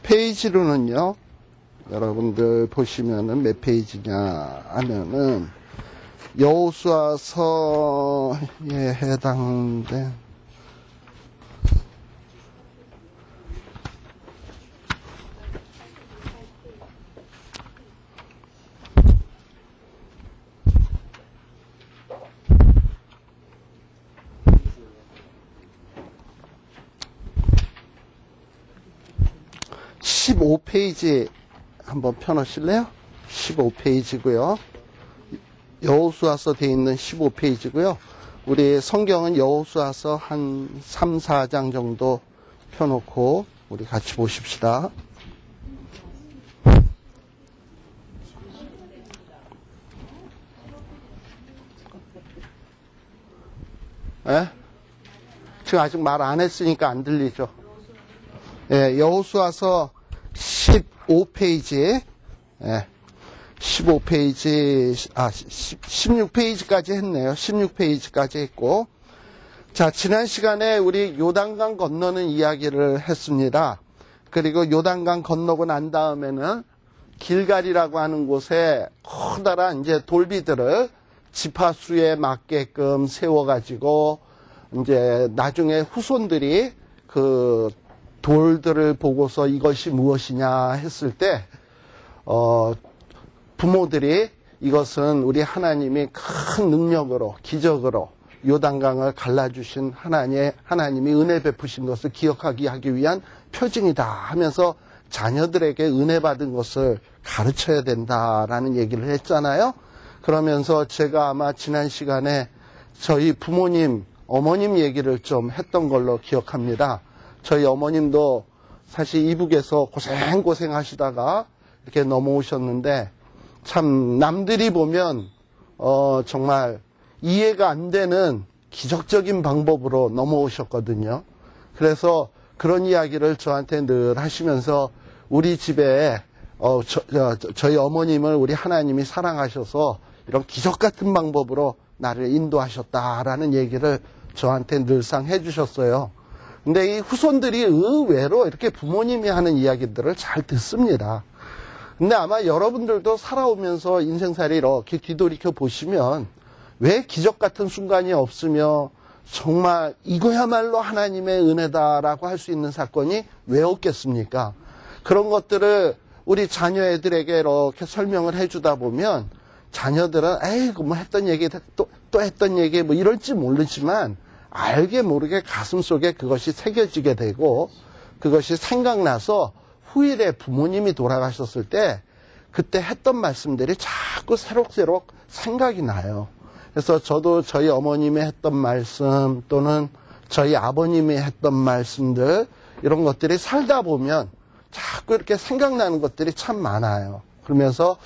페이지로는요, 여러분들 보시면은 몇 페이지냐 하면은 여호수아서에 해당된 15페이지 한번 펴놓으실래요? 15페이지고요. 여호수아서 되어 있는 15페이지고요. 우리 성경은 여호수아서 한 3, 4장 정도 펴놓고 우리 같이 보십시다. 예? 지금 아직 말 안 했으니까 안 들리죠? 예, 여호수아서 15페이지, 예, 15페이지, 16페이지까지 했네요. 16페이지까지 했고. 자, 지난 시간에 우리 요단강 건너는 이야기를 했습니다. 그리고 요단강 건너고 난 다음에는 길갈이라고 하는 곳에 커다란 이제 돌비들을 지파수에 맞게끔 세워가지고 이제 나중에 후손들이 그 돌들을 보고서 이것이 무엇이냐 했을 때, 부모들이 이것은 우리 하나님이 큰 능력으로, 기적으로 요단강을 갈라주신 하나님이 은혜 베푸신 것을 기억하게 하기 위한 표징이다 하면서 자녀들에게 은혜 받은 것을 가르쳐야 된다라는 얘기를 했잖아요. 그러면서 제가 아마 지난 시간에 저희 부모님, 어머님 얘기를 좀 했던 걸로 기억합니다. 저희 어머님도 사실 이북에서 고생 하시다가 이렇게 넘어오셨는데 참 남들이 보면 정말 이해가 안 되는 기적적인 방법으로 넘어오셨거든요. 그래서 그런 이야기를 저한테 늘 하시면서 우리 집에 저희 어머님을 우리 하나님이 사랑하셔서 이런 기적 같은 방법으로 나를 인도하셨다라는 얘기를 저한테 늘상 해주셨어요. 근데 이 후손들이 의외로 이렇게 부모님이 하는 이야기들을 잘 듣습니다. 근데 아마 여러분들도 살아오면서 인생살이 이렇게 뒤돌이켜 보시면 왜 기적 같은 순간이 없으며 정말 이거야말로 하나님의 은혜다라고 할 수 있는 사건이 왜 없겠습니까? 그런 것들을 우리 자녀 애들에게 이렇게 설명을 해주다 보면 자녀들은 에이 뭐 했던 얘기 또 했던 얘기 뭐 이럴지 모르지만 알게 모르게 가슴속에 그것이 새겨지게 되고 그것이 생각나서 후일에 부모님이 돌아가셨을 때 그때 했던 말씀들이 자꾸 새록새록 생각이 나요. 그래서 저도 저희 어머님이 했던 말씀 또는 저희 아버님이 했던 말씀들 이런 것들이 살다 보면 자꾸 이렇게 생각나는 것들이 참 많아요. 그러면서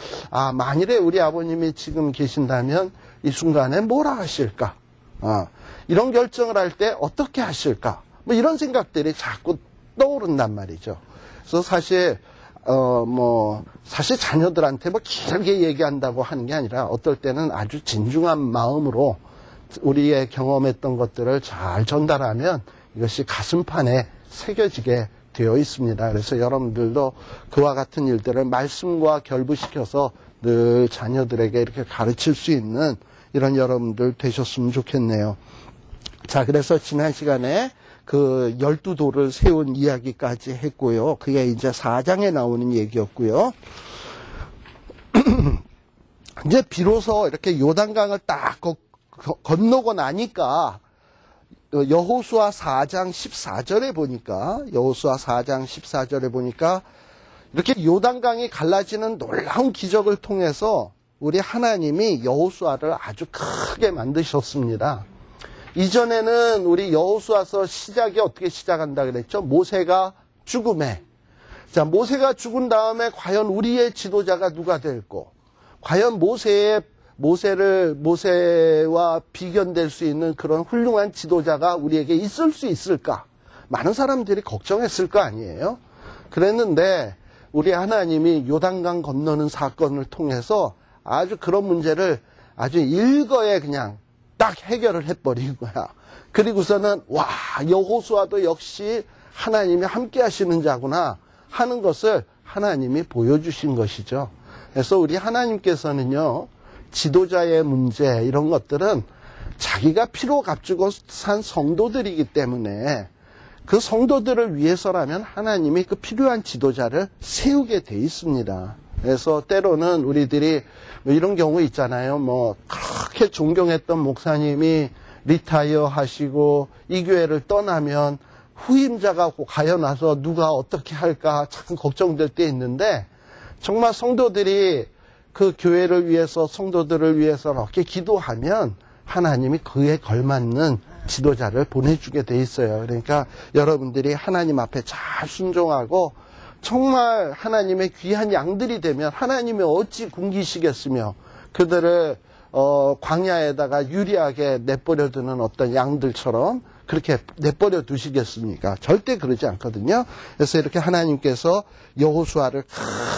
만일에 우리 아버님이 지금 계신다면 이 순간에 뭐라 하실까? 이런 결정을 할 때 어떻게 하실까? 뭐 이런 생각들이 자꾸 떠오른단 말이죠. 그래서 사실 사실 자녀들한테 뭐 길게 얘기한다고 하는 게 아니라 어떨 때는 아주 진중한 마음으로 우리의 경험했던 것들을 잘 전달하면 이것이 가슴판에 새겨지게 되어 있습니다. 그래서 여러분들도 그와 같은 일들을 말씀과 결부시켜서 늘 자녀들에게 이렇게 가르칠 수 있는 이런 여러분들 되셨으면 좋겠네요. 자, 그래서 지난 시간에 그 12돌을 세운 이야기까지 했고요. 그게 이제 4장에 나오는 얘기였고요. 이제 비로소 이렇게 요단강을 딱 건너고 나니까 여호수아 4장 14절에 보니까 이렇게 요단강이 갈라지는 놀라운 기적을 통해서 우리 하나님이 여호수아를 아주 크게 만드셨습니다. 이전에는 우리 여호수아서 시작이 어떻게 시작한다 그랬죠? 모세가 죽음에. 자, 모세가 죽은 다음에 과연 우리의 지도자가 누가 될고, 과연 모세와 비견될 수 있는 그런 훌륭한 지도자가 우리에게 있을 수 있을까? 많은 사람들이 걱정했을 거 아니에요? 그랬는데 우리 하나님이 요단강 건너는 사건을 통해서 아주 그런 문제를 아주 일거에 그냥 딱 해결을 해버린 거야. 그리고서는 여호수아도 역시 하나님이 함께 하시는 자구나 하는 것을 하나님이 보여주신 것이죠. 그래서 우리 하나님께서는요, 지도자의 문제 이런 것들은 자기가 피로 값주고 산 성도들이기 때문에 그 성도들을 위해서라면 하나님이 그 필요한 지도자를 세우게 돼 있습니다. 그래서 때로는 우리들이 뭐 이런 경우 있잖아요. 뭐 그렇게 존경했던 목사님이 리타이어 하시고 이 교회를 떠나면 후임자가 가여 나서 누가 어떻게 할까 참 걱정될 때 있는데, 정말 성도들이 그 교회를 위해서 성도들을 위해서 이렇게 기도하면 하나님이 그에 걸맞는 지도자를 보내주게 돼 있어요. 그러니까 여러분들이 하나님 앞에 잘 순종하고 정말 하나님의 귀한 양들이 되면 하나님이 어찌 굶기시겠으며 그들을 광야에다가 유리하게 내버려 두는 어떤 양들처럼 그렇게 내버려 두시겠습니까? 절대 그러지 않거든요. 그래서 이렇게 하나님께서 여호수아를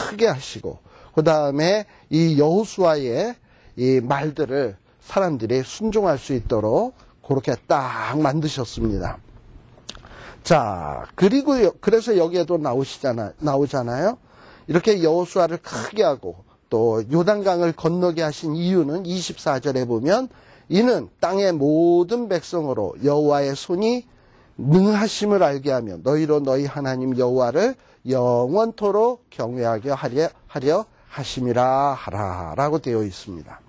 크게 하시고 그 다음에 이 여호수아의 이 말들을 사람들이 순종할 수 있도록 그렇게 딱 만드셨습니다. 자, 그리고 그래서 여기에도 나오잖아요. 이렇게 여호수아를 크게 하고 또 요단강을 건너게 하신 이유는 24절에 보면 이는 땅의 모든 백성으로 여호와의 손이 능하심을 알게 하며 너희로 너희 하나님 여호와를 영원토록 경외하게 하려 하심이라 하라라고 되어 있습니다.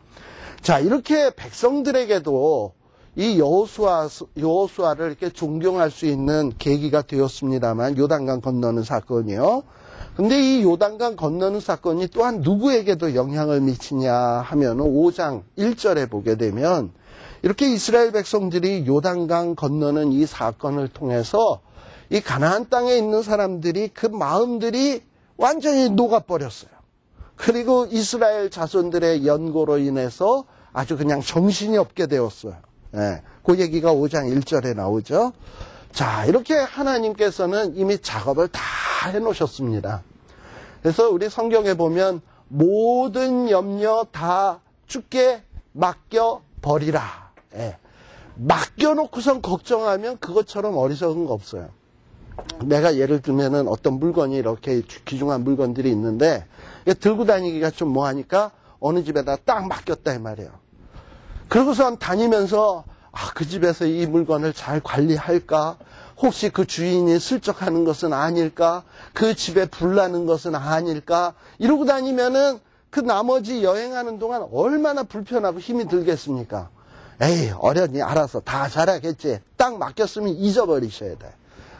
자, 이렇게 백성들에게도 이 여호수아를 이렇게 존경할 수 있는 계기가 되었습니다만, 요단강 건너는 사건이요. 근데 이 요단강 건너는 사건이 또한 누구에게도 영향을 미치냐 하면 5장 1절에 보게 되면 이렇게 이스라엘 백성들이 요단강 건너는 이 사건을 통해서 이 가나안 땅에 있는 사람들이 그 마음들이 완전히 녹아버렸어요. 그리고 이스라엘 자손들의 연고로 인해서 아주 그냥 정신이 없게 되었어요. 예, 그 얘기가 5장 1절에 나오죠. 자, 이렇게 하나님께서는 이미 작업을 다 해놓으셨습니다. 그래서 우리 성경에 보면 모든 염려 다 주께 맡겨버리라. 예, 맡겨놓고선 걱정하면 그것처럼 어리석은 거 없어요. 내가 예를 들면은 어떤 물건이 이렇게 귀중한 물건들이 있는데 들고 다니기가 좀 뭐하니까 어느 집에다 딱 맡겼다 이 말이에요. 그러고선 다니면서 그 집에서 이 물건을 잘 관리할까? 혹시 그 주인이 슬쩍 하는 것은 아닐까? 그 집에 불나는 것은 아닐까? 이러고 다니면은 그 나머지 여행하는 동안 얼마나 불편하고 힘이 들겠습니까? 에이, 어련히 알아서 다 잘하겠지. 딱 맡겼으면 잊어버리셔야 돼.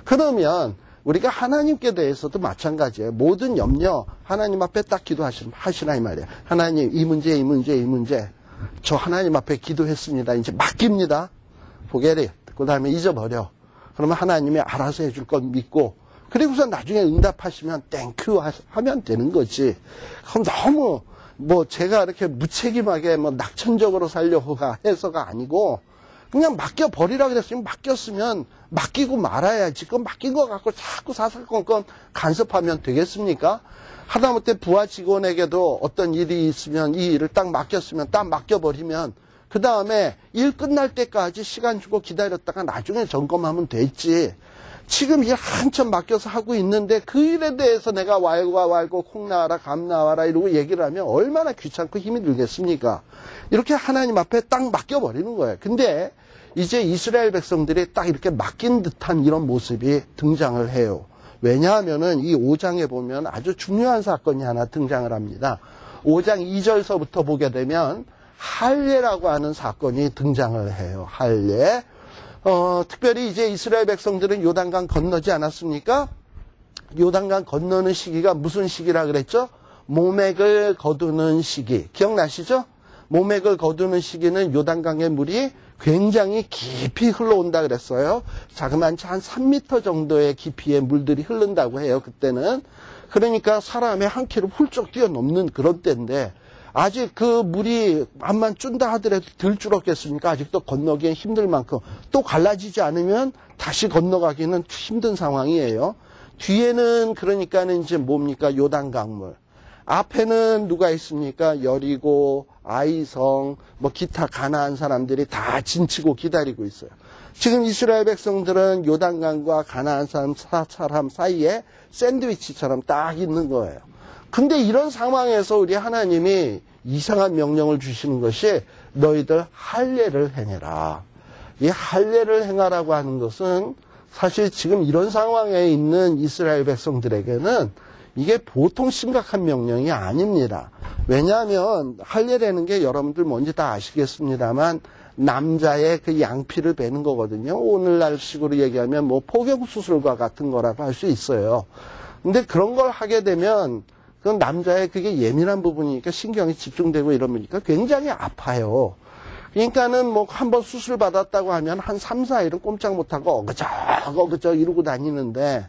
그러면 우리가 하나님께 대해서도 마찬가지예요. 모든 염려 하나님 앞에 딱 기도하시라 이 말이에요. 하나님, 이 문제 저 하나님 앞에 기도했습니다. 이제 맡깁니다. 포기해. 그 다음에 잊어버려. 그러면 하나님이 알아서 해줄 건 믿고, 그리고서 나중에 응답하시면 땡큐 하면 되는 거지. 그럼 너무 제가 이렇게 무책임하게 낙천적으로 살려고 해서가 아니고 그냥 맡겨버리라 그랬으면 맡겼으면 맡기고 말아야지. 그 맡긴 거 갖고 자꾸 사사건건 간섭하면 되겠습니까? 하다못해 부하 직원에게도 어떤 일이 있으면 이 일을 딱 맡겼으면 딱 맡겨버리면 그 다음에 일 끝날 때까지 시간 주고 기다렸다가 나중에 점검하면 됐지. 지금 일 한참 맡겨서 하고 있는데 그 일에 대해서 내가 왈고 콩 나와라 감 나와라 이러고 얘기를 하면 얼마나 귀찮고 힘이 들겠습니까? 이렇게 하나님 앞에 딱 맡겨버리는 거예요. 근데 이제 이스라엘 백성들이 딱 이렇게 맡긴 듯한 이런 모습이 등장을 해요. 왜냐하면은 이 5장에 보면 아주 중요한 사건이 하나 등장을 합니다. 5장 2절서부터 보게 되면 할례라고 하는 사건이 등장을 해요. 할례. 특별히 이제 이스라엘 백성들은 요단강 건너지 않았습니까? 요단강 건너는 시기가 무슨 시기라 그랬죠? 모맥을 거두는 시기. 기억나시죠? 모맥을 거두는 시기는 요단강의 물이 굉장히 깊이 흘러온다 그랬어요. 자그마치 한 3m 정도의 깊이의 물들이 흐른다고 해요. 그때는. 그러니까 사람의 한 키로 훌쩍 뛰어넘는 그런 때인데 아직 그 물이 암만 쭌다 하더라도 덜 줄었겠습니까? 아직도 건너기엔 힘들 만큼 또 갈라지지 않으면 다시 건너가기는 힘든 상황이에요. 뒤에는 그러니까는 이제 뭡니까? 요단강물. 앞에는 누가 있습니까? 여리고, 아이성, 기타 가나안 사람들이 다 진치고 기다리고 있어요. 지금 이스라엘 백성들은 요단강과 가나안 사람 사이에 샌드위치처럼 딱 있는 거예요. 근데 이런 상황에서 우리 하나님이 이상한 명령을 주시는 것이 너희들 할례를 행해라. 이 할례를 행하라고 하는 것은 사실 지금 이런 상황에 있는 이스라엘 백성들에게는 이게 보통 심각한 명령이 아닙니다. 왜냐하면 할례라는 게 여러분들 뭔지 다 아시겠습니다만 남자의 그 양피를 베는 거거든요. 오늘날식으로 얘기하면 뭐 포경수술과 같은 거라고 할 수 있어요. 근데 그런 걸 하게 되면 그건 남자의 그게 예민한 부분이니까 신경이 집중되고 이러니까 굉장히 아파요. 그러니까는 뭐 한번 수술 받았다고 하면 한 3, 4일은 꼼짝 못하고 어그적 이러고 다니는데,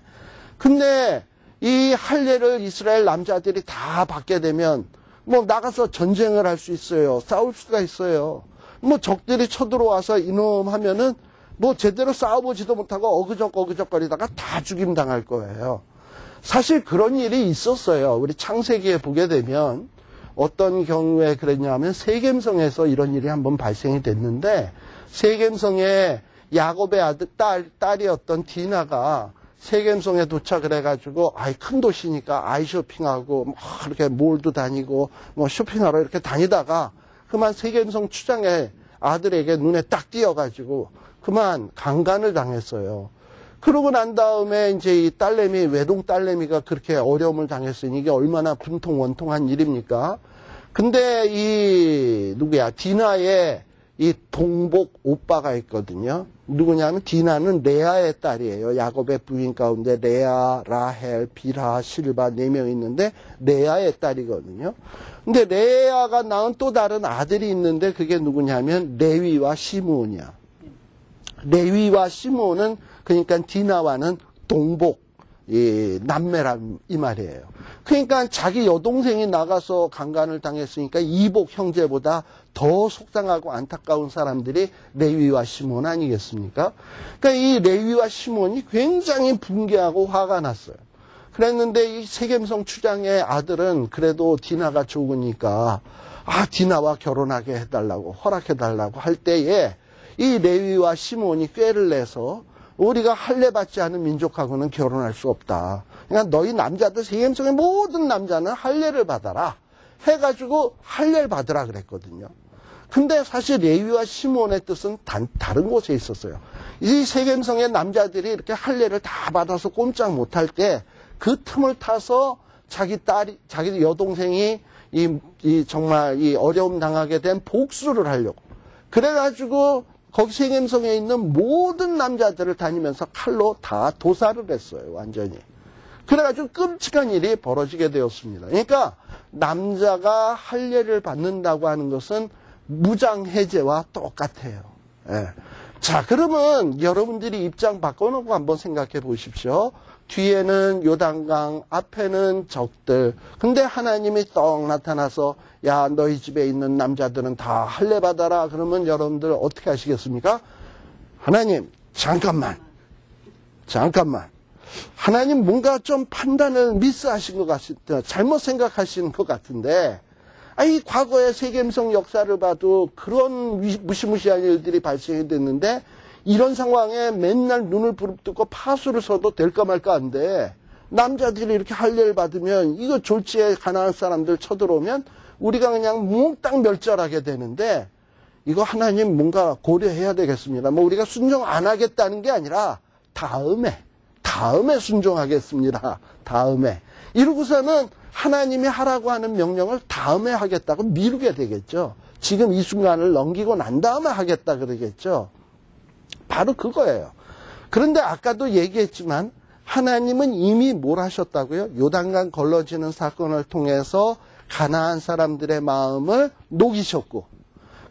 근데 이 할례를 이스라엘 남자들이 다 받게 되면 뭐 나가서 전쟁을 할 수 있어요. 싸울 수가 있어요. 뭐 적들이 쳐들어와서 이놈 하면은 뭐 제대로 싸워보지도 못하고 어그적거리다가 다 죽임 당할 거예요. 사실 그런 일이 있었어요. 우리 창세기에 보게 되면 어떤 경우에 그랬냐면 세겜성에서 이런 일이 한번 발생이 됐는데, 세겜성에 야곱의 딸이었던 디나가 세겜성에 도착을 해가지고 큰 도시니까 아이 쇼핑하고 막 이렇게 몰도 다니고 뭐 쇼핑하러 이렇게 다니다가 그만 세겜성 추장의 아들에게 눈에 딱 띄어가지고 그만 강간을 당했어요. 그러고 난 다음에 이제 이 딸내미, 외동 딸내미가 그렇게 어려움을 당했으니 이게 얼마나 분통원통한 일입니까? 근데 디나의 이 동복 오빠가 있거든요. 누구냐면 디나는 레아의 딸이에요. 야곱의 부인 가운데 레아, 라헬, 빌하, 실바 4명 있는데 레아의 딸이거든요. 근데 레아가 낳은 또 다른 아들이 있는데 그게 누구냐면 레위와 시므온이야. 레위와 시므온은 그러니까 디나와는 동복, 남매란 이 말이에요. 그러니까 자기 여동생이 나가서 강간을 당했으니까 이복 형제보다 더 속상하고 안타까운 사람들이 레위와 시몬 아니겠습니까? 그러니까 이 레위와 시몬이 굉장히 분개하고 화가 났어요. 그랬는데 이 세겜성 추장의 아들은 그래도 디나가 좋으니까 디나와 결혼하게 해달라고 허락해달라고 할 때에 이 레위와 시몬이 꾀를 내서 우리가 할례 받지 않은 민족하고는 결혼할 수 없다. 그러니까 너희 남자들 세겜성의 모든 남자는 할례를 받아라 해가지고 할례를 받으라 그랬거든요. 근데 사실 레위와 시몬의 뜻은 다른 곳에 있었어요. 이 세겜성의 남자들이 이렇게 할례를 다 받아서 꼼짝 못할 때 그 틈을 타서 자기 여동생이 정말 이 어려움 당하게 된 복수를 하려고 그래가지고 거기 세겜성에 있는 모든 남자들을 다니면서 칼로 다 도살을 했어요. 완전히. 그래가지고 끔찍한 일이 벌어지게 되었습니다. 그러니까 남자가 할례를 받는다고 하는 것은 무장해제와 똑같아요. 예. 자, 그러면 여러분들이 입장 바꿔놓고 한번 생각해 보십시오. 뒤에는 요단강, 앞에는 적들. 근데 하나님이 떡 나타나서 야, 너희 집에 있는 남자들은 다 할례 받아라. 그러면 여러분들 어떻게 하시겠습니까? 하나님, 잠깐만. 하나님 뭔가 좀 판단을 미스하신 것 같습니다. 잘못 생각하시는 것 같은데, 이 과거의 세겜성 역사를 봐도 그런 무시무시한 일들이 발생이 됐는데, 이런 상황에 맨날 눈을 부릅뜨고 파수를 서도 될까 말까 한데, 남자들이 이렇게 할례를 받으면 이거 졸지에 가나안 사람들 쳐들어오면 우리가 그냥 몽땅 멸절하게 되는데, 이거 하나님 뭔가 고려해야 되겠습니다. 뭐 우리가 순종 안 하겠다는 게 아니라 다음에 순종하겠습니다. 다음에. 이러고서는 하나님이 하라고 하는 명령을 다음에 하겠다고 미루게 되겠죠. 지금 이 순간을 넘기고 난 다음에 하겠다 그러겠죠. 바로 그거예요. 그런데 아까도 얘기했지만 하나님은 이미 뭘 하셨다고요? 요단강 걸러지는 사건을 통해서 가나안 사람들의 마음을 녹이셨고,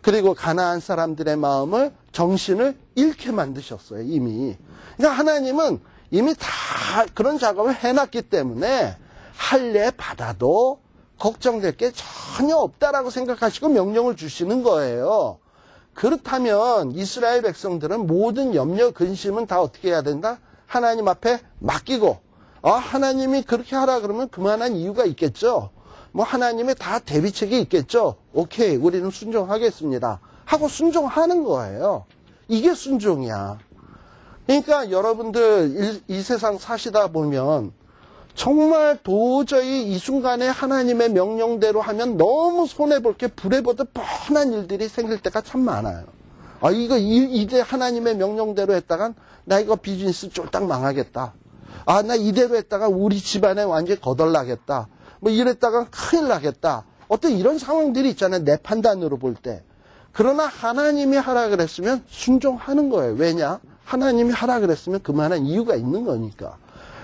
그리고 가나안 사람들의 마음을 정신을 잃게 만드셨어요. 이미. 그러니까 하나님은 이미 다 그런 작업을 해놨기 때문에 할례 받아도 걱정될 게 전혀 없다라고 생각하시고 명령을 주시는 거예요. 그렇다면 이스라엘 백성들은 모든 염려, 근심은 다 어떻게 해야 된다? 하나님 앞에 맡기고, 하나님이 그렇게 하라 그러면 그만한 이유가 있겠죠. 뭐 하나님의 다 대비책이 있겠죠. 오케이, 우리는 순종하겠습니다 하고 순종하는 거예요. 이게 순종이야. 그러니까 여러분들 이 세상 사시다 보면 정말 도저히 이 순간에 하나님의 명령대로 하면 너무 손해볼 게 불에 보듯 뻔한 일들이 생길 때가 참 많아요. 아, 이제 하나님의 명령대로 했다간 나 이거 비즈니스 쫄딱 망하겠다. 아, 나 이대로 했다가 우리 집안에 완전히 거덜나겠다. 뭐 이랬다가 큰일 나겠다. 어떤 이런 상황들이 있잖아요. 내 판단으로 볼 때. 그러나 하나님이 하라 그랬으면 순종하는 거예요. 왜냐? 하나님이 하라 그랬으면 그만한 이유가 있는 거니까.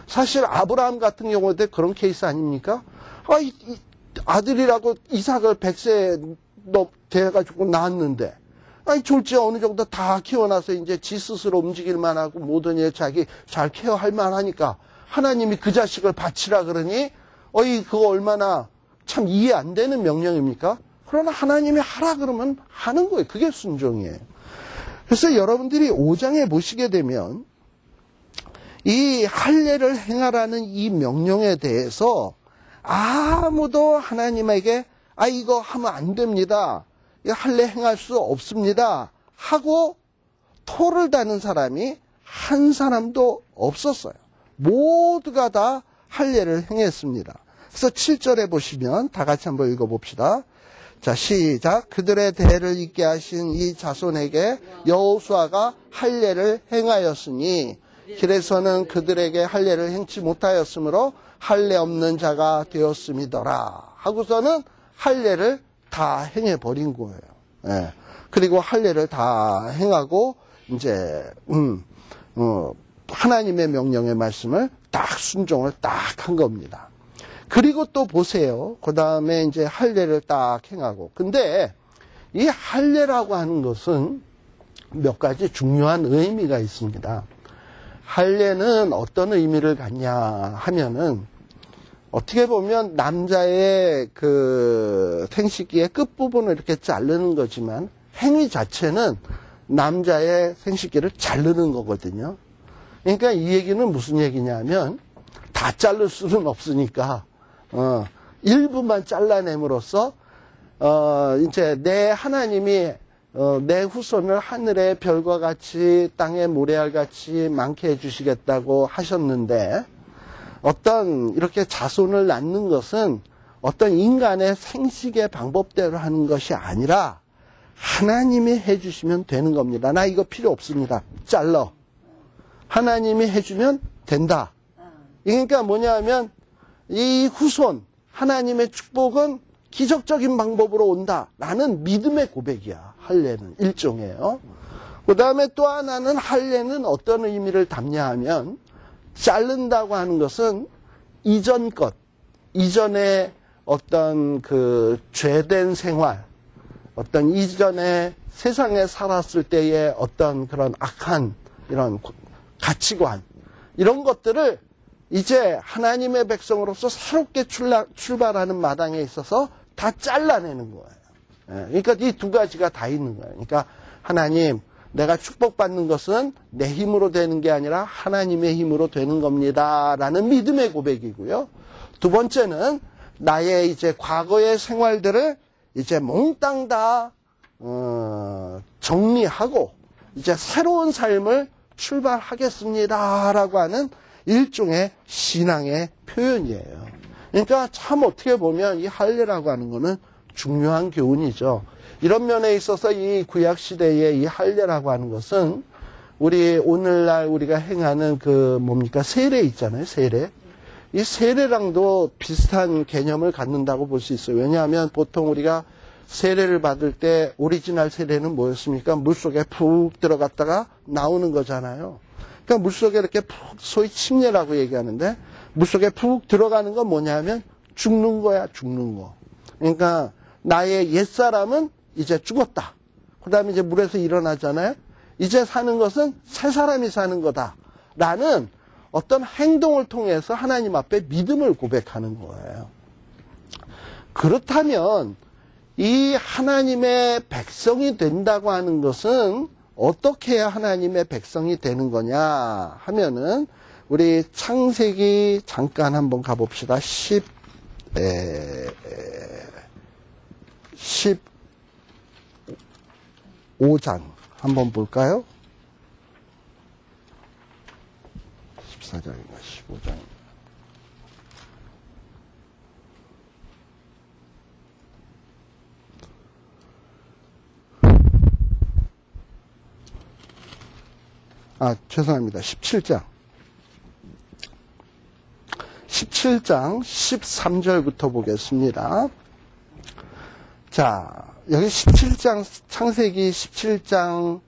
사실 아브라함 같은 경우도 그런 케이스 아닙니까? 아, 아들이라고 이삭을 100세 돼가지고 낳았는데, 아니, 졸지 어느 정도 다 키워놔서 이제 지 스스로 움직일만 하고 모든 일 자기 잘 케어할 만하니까 하나님이 그 자식을 바치라 그러니, 그거 얼마나 참 이해 안 되는 명령입니까? 그러나 하나님이 하라 그러면 하는 거예요. 그게 순종이에요. 그래서 여러분들이 5장에 보시게 되면 이 할례를 행하라는 이 명령에 대해서 아무도 하나님에게 이거 하면 안 됩니다. 이거 할례 행할 수 없습니다. 하고 토를 다는 사람이 한 사람도 없었어요. 모두가 다 할례를 행했습니다. 그래서 7절에 보시면 다 같이 한번 읽어봅시다. 자, 시작. 그들의 대를 잇게 하신 이 자손에게 여호수아가 할례를 행하였으니 길에서는 그들에게 할례를 행치 못하였으므로 할례 없는 자가 되었음이더라. 하고서는 할례를 다 행해버린 거예요. 예. 그리고 할례를 다 행하고 이제 하나님의 명령의 말씀을 딱 순종을 딱 한 겁니다. 그리고 또 보세요. 그 다음에 이제 할례를 딱 행하고. 근데 이 할례라고 하는 것은 몇 가지 중요한 의미가 있습니다. 할례는 어떤 의미를 갖냐 하면은 어떻게 보면 남자의 그 생식기의 끝부분을 이렇게 자르는 거지만 행위 자체는 남자의 생식기를 자르는 거거든요. 그러니까 이 얘기는 무슨 얘기냐면 다 자를 수는 없으니까 일부만 잘라냄으로써 이제 내 하나님이 내 후손을 하늘의 별과 같이 땅의 모래알 같이 많게 해주시겠다고 하셨는데 어떤 이렇게 자손을 낳는 것은 어떤 인간의 생식의 방법대로 하는 것이 아니라 하나님이 해주시면 되는 겁니다. 나 이거 필요 없습니다. 잘라. 하나님이 해주면 된다. 그러니까 뭐냐면 이 후손 하나님의 축복은 기적적인 방법으로 온다라는 믿음의 고백이야. 할례는 일종이에요. 그 다음에 또 하나는 할례는 어떤 의미를 담냐 하면 자른다고 하는 것은 이전 것, 이전에 어떤 그 죄된 생활, 어떤 이전에 세상에 살았을 때의 어떤 그런 악한 이런 가치관, 이런 것들을 이제 하나님의 백성으로서 새롭게 출발하는 마당에 있어서 다 잘라내는 거예요. 그러니까 이 두 가지가 다 있는 거예요. 그러니까 하나님, 내가 축복받는 것은 내 힘으로 되는 게 아니라 하나님의 힘으로 되는 겁니다. 라는 믿음의 고백이고요. 두 번째는 나의 이제 과거의 생활들을 이제 몽땅 다 정리하고 이제 새로운 삶을 출발하겠습니다. 라고 하는 일종의 신앙의 표현이에요. 그러니까 참 어떻게 보면 이 할례라고 하는 거는 중요한 교훈이죠. 이런 면에 있어서 이 구약시대의 이 할례라고 하는 것은 우리 오늘날 우리가 행하는 그 뭡니까? 세례 있잖아요. 세례. 이 세례랑도 비슷한 개념을 갖는다고 볼 수 있어요. 왜냐하면 보통 우리가 세례를 받을 때 오리지널 세례는 뭐였습니까? 물속에 푹 들어갔다가 나오는 거잖아요. 그러니까 물속에 이렇게 푹, 소위 침례라고 얘기하는데 물속에 푹 들어가는 건 뭐냐면 죽는 거야, 죽는 거. 그러니까 나의 옛사람은 이제 죽었다. 그 다음에 이제 물에서 일어나잖아요. 이제 사는 것은 새 사람이 사는 거다. 라는 어떤 행동을 통해서 하나님 앞에 믿음을 고백하는 거예요. 그렇다면 이 하나님의 백성이 된다고 하는 것은 어떻게 해야 하나님의 백성이 되는 거냐 하면은 우리 창세기 잠깐 한번 가봅시다. 15장 한번 볼까요? 14장인가 15장인가. 죄송합니다. 17장. 17장 13절부터 보겠습니다. 자, 여기 17장, 창세기 17장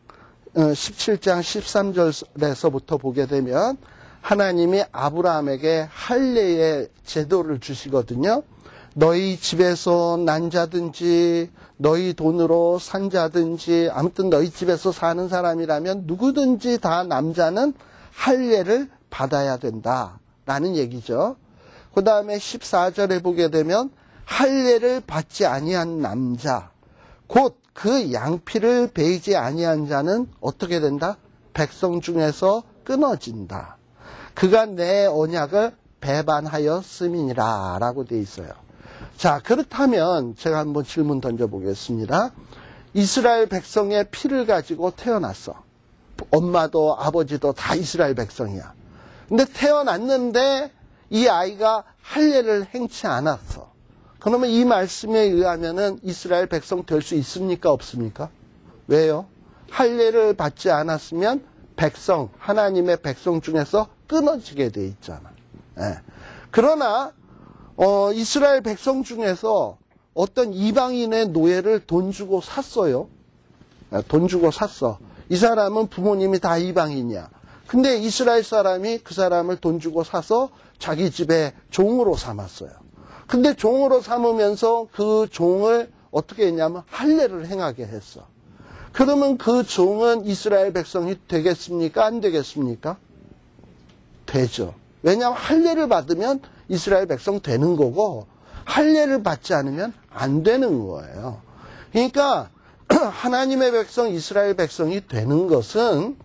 13절에서부터 보게 되면 하나님이 아브라함에게 할례의 제도를 주시거든요. 너희 집에서 난 자든지 너희 돈으로 산 자든지 아무튼 너희 집에서 사는 사람이라면 누구든지 다 남자는 할례를 받아야 된다라는 얘기죠. 그 다음에 14절에 보게 되면 할례를 받지 아니한 남자, 곧 그 양피를 베이지 아니한 자는 어떻게 된다? 백성 중에서 끊어진다. 그가 내 언약을 배반하였음이니라 라고 되어 있어요. 자, 그렇다면 제가 한번 질문 던져보겠습니다. 이스라엘 백성의 피를 가지고 태어났어. 엄마도 아버지도 다 이스라엘 백성이야. 근데 태어났는데 이 아이가 할례를 행치 않았어. 그러면 이 말씀에 의하면은 이스라엘 백성 될 수 있습니까? 없습니까? 왜요? 할례를 받지 않았으면 백성, 하나님의 백성 중에서 끊어지게 돼 있잖아. 예. 그러나 이스라엘 백성 중에서 어떤 이방인의 노예를 돈 주고 샀어요. 돈 주고 샀어. 이 사람은 부모님이 다 이방인이야. 근데 이스라엘 사람이 그 사람을 돈 주고 사서 자기 집에 종으로 삼았어요. 근데 종으로 삼으면서 그 종을 어떻게 했냐면 할례를 행하게 했어. 그러면 그 종은 이스라엘 백성이 되겠습니까? 안 되겠습니까? 되죠. 왜냐하면 할례를 받으면 이스라엘 백성 되는 거고 할례를 받지 않으면 안 되는 거예요. 그러니까 하나님의 백성, 이스라엘 백성이 되는 것은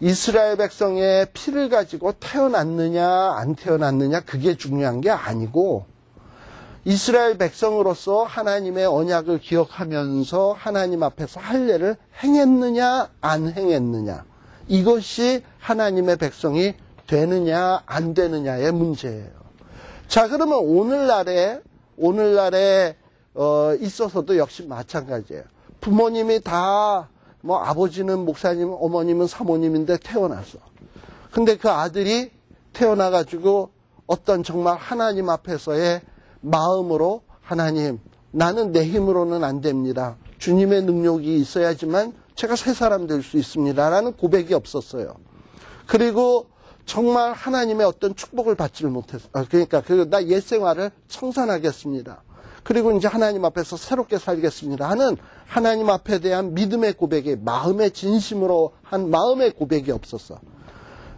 이스라엘 백성의 피를 가지고 태어났느냐 안 태어났느냐 그게 중요한 게 아니고 이스라엘 백성으로서 하나님의 언약을 기억하면서 하나님 앞에서 할례를 행했느냐 안 행했느냐 이것이 하나님의 백성이 되느냐 안 되느냐의 문제예요. 자, 그러면 오늘날에 있어서도 역시 마찬가지예요. 부모님이 다 아버지는 목사님, 어머님은 사모님인데 태어났어. 근데 그 아들이 태어나가지고 어떤 정말 하나님 앞에서의 마음으로 하나님, 나는 내 힘으로는 안 됩니다. 주님의 능력이 있어야지만 제가 새 사람 될 수 있습니다. 라는 고백이 없었어요. 그리고 정말 하나님의 어떤 축복을 받지를 못했어요. 그러니까 나 옛 생활을 청산하겠습니다. 그리고 이제 하나님 앞에서 새롭게 살겠습니다 하는 하나님 앞에 대한 믿음의 고백이 마음의 진심으로 한 마음의 고백이 없었어.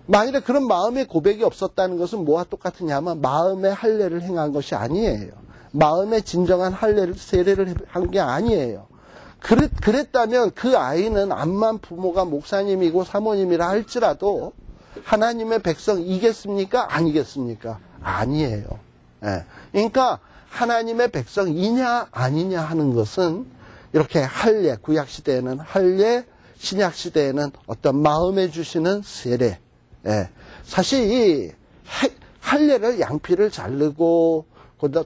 만일에 그런 마음의 고백이 없었다는 것은 뭐와 똑같으냐 하면 마음의 할례를 행한 것이 아니에요. 마음의 진정한 할례를 세례를 한 게 아니에요. 그랬다면 그 아이는 암만 부모가 목사님이고 사모님이라 할지라도 하나님의 백성이겠습니까? 아니겠습니까? 아니에요. 예. 그러니까 하나님의 백성이냐 아니냐 하는 것은 이렇게 할례, 구약시대에는 할례, 신약시대에는 어떤 마음에 주시는 세례. 예. 사실 이 할례를 양피를 자르고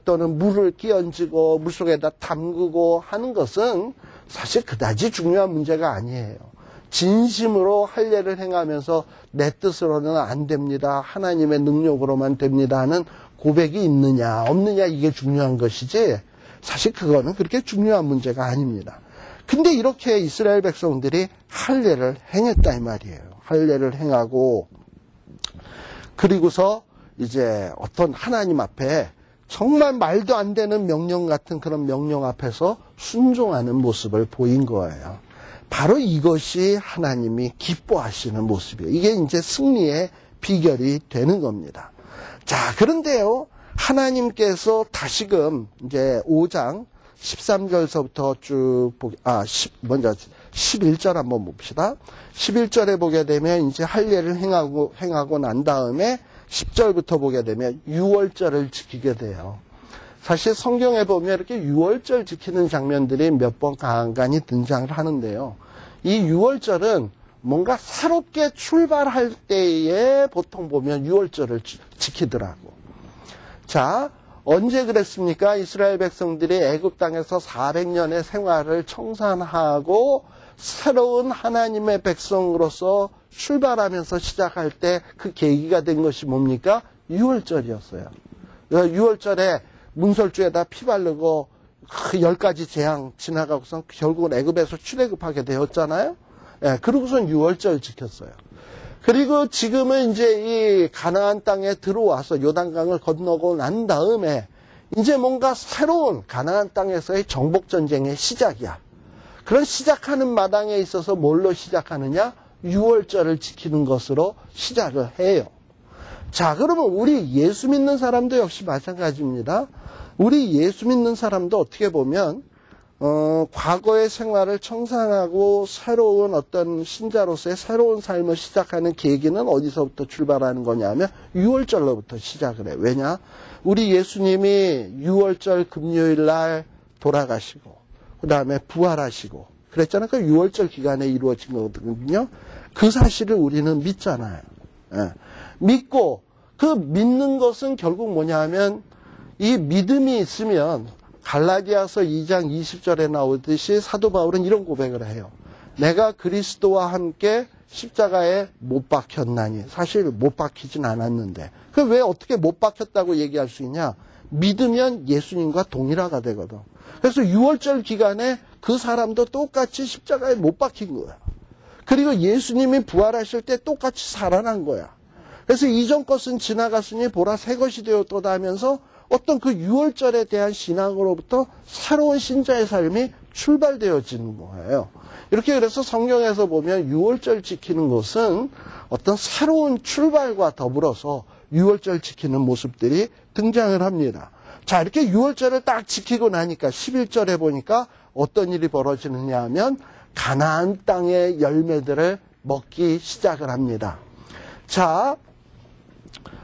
또는 물을 끼얹고 물속에다 담그고 하는 것은 사실 그다지 중요한 문제가 아니에요. 진심으로 할례를 행하면서 내 뜻으로는 안 됩니다. 하나님의 능력으로만 됩니다 하는 고백이 있느냐 없느냐 이게 중요한 것이지 사실 그거는 그렇게 중요한 문제가 아닙니다. 근데 이렇게 이스라엘 백성들이 할례를 행했다 이 말이에요. 할례를 행하고 그리고서 이제 어떤 하나님 앞에 정말 말도 안 되는 명령 같은 그런 명령 앞에서 순종하는 모습을 보인 거예요. 바로 이것이 하나님이 기뻐하시는 모습이에요. 이게 이제 승리의 비결이 되는 겁니다. 자, 그런데요, 하나님께서 다시금 이제 5장 13절서부터 쭉 먼저 11절 한번 봅시다. 11절에 보게 되면 이제 할례를 행하고 난 다음에 10절부터 보게 되면 유월절을 지키게 돼요. 사실 성경에 보면 이렇게 유월절 지키는 장면들이 몇 번 간간히 등장을 하는데요. 이 유월절은 뭔가 새롭게 출발할 때에 보통 보면 유월절을 지키더라고. 자, 언제 그랬습니까? 이스라엘 백성들이 애굽 땅에서 400년의 생활을 청산하고 새로운 하나님의 백성으로서 출발하면서 시작할 때 그 계기가 된 것이 뭡니까? 유월절이었어요. 유월절에 문설주에다 피 바르고 그 10가지 재앙 지나가고선 결국은 애굽에서 출애굽하게 되었잖아요. 예, 그러고선 유월절 지켰어요. 그리고 지금은 이제 이 가나안 땅에 들어와서 요단강을 건너고 난 다음에 이제 뭔가 새로운 가나안 땅에서의 정복 전쟁의 시작이야. 그런 시작하는 마당에 있어서 뭘로 시작하느냐? 유월절을 지키는 것으로 시작을 해요. 자, 그러면 우리 예수 믿는 사람도 역시 마찬가지입니다. 우리 예수 믿는 사람도 어떻게 보면 과거의 생활을 청산하고 새로운 어떤 신자로서의 새로운 삶을 시작하는 계기는 어디서부터 출발하는 거냐면 유월절로부터 시작을 해요. 왜냐? 우리 예수님이 유월절 금요일 날 돌아가시고 그 다음에 부활하시고 그랬잖아요. 그 유월절 기간에 이루어진 거거든요. 그 사실을 우리는 믿잖아요. 예. 믿고 그 믿는 것은 결국 뭐냐 하면 이 믿음이 있으면 갈라디아서 2장 20절에 나오듯이 사도 바울은 이런 고백을 해요. 내가 그리스도와 함께 십자가에 못 박혔나니. 사실 못 박히진 않았는데. 그 왜 어떻게 못 박혔다고 얘기할 수 있냐? 믿으면 예수님과 동일화가 되거든. 그래서 유월절 기간에 그 사람도 똑같이 십자가에 못 박힌 거야. 그리고 예수님이 부활하실 때 똑같이 살아난 거야. 그래서 이전 것은 지나갔으니 보라 새 것이 되었도다 하면서 어떤 그 유월절에 대한 신앙으로부터 새로운 신자의 삶이 출발되어지는 거예요. 이렇게 그래서 성경에서 보면 유월절 지키는 것은 어떤 새로운 출발과 더불어서 유월절 지키는 모습들이 등장을 합니다. 자, 이렇게 유월절을 딱 지키고 나니까 11절에 보니까 어떤 일이 벌어지느냐 하면 가나안 땅의 열매들을 먹기 시작을 합니다. 자,